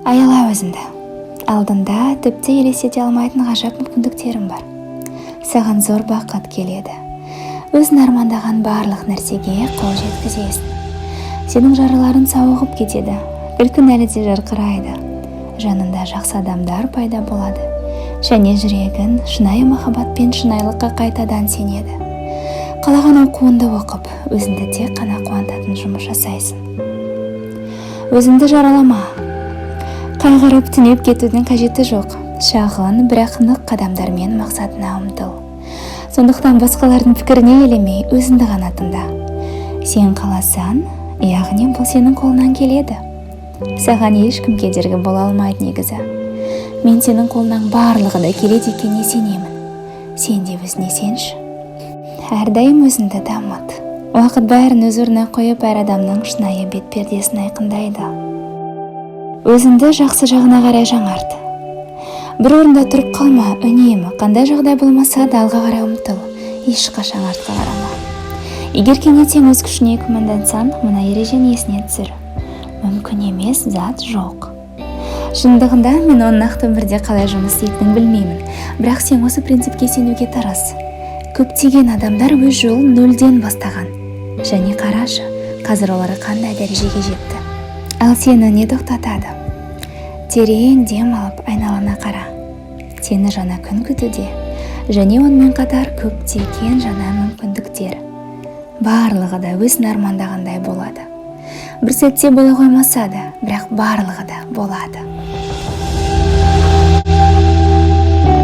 Аяла өзіңді. Алдында тіпті елестете алмайтын ғажап мүмкіндіктерім бар. Саған зор бақыт келеді. Өзің армандаған барлық нәрсеге қол жеткізесің. Сенің жараларың сауығып кетеді, күлкің әлі де жарқырайды. Жанында жақсы адамдар пайда болады. Және жүрегін шынайы махаббат пен шынайылыққа қайтадан сенеді. Қалаған оқуыңды оқып, өзіңді тек қана қуантатын жұмыс жасайсың. Өзіңді жаралама. Қайғырып түнеп кетудің қажеті жоқ. Шағын, бірақ нық қадамдармен мақсатына ұмтыл. Сондықтан басқалардың пікіріне елемей, өзіңді ғана тыңда. Сен қаласаң, яғни бұл сенің қолынан келеді. Саған ешкім кедергі бола алмайды негізі. Мен сенің қолынан барлығы да келеді екеніне сенемін. Сен де өзіне сенші. Әрдайым өзіңді дамыт. Уақыт бәрін өз орнына қойып, әр адамның шынайы бет пердесін айқындайды. Өзіңді жақсы жағына қарай жаңарт. Бір орында тұрып қалма, үнемі қандай жағдай болмаса да алға қарай ұмтыл. Ешқашан артқа қарама. Егер кенеттен өз күшіне күмәндансаң, мына ережені есіне түсір. Мүмкін емес зат жоқ. Шындығында мен оның нақты өмірде қалай жұмыс істейтінін білмеймін, бірақ сен осы принципке сенуге тырыс. Көптеген адамдар өз жолын нөлден бастаған. Және қарашы, қазір олары қандай дәрежеге жетті. Ал сені не тоқтатады? Терең дем алып айналана қара. Сені жаңа күн күтуде, және онымен қатар көптеген жаңа мүмкіндіктер. Барлығы да өзін армандағандай болады. Бір сәтте бола қоймаса да, бірақ барлығы да болады.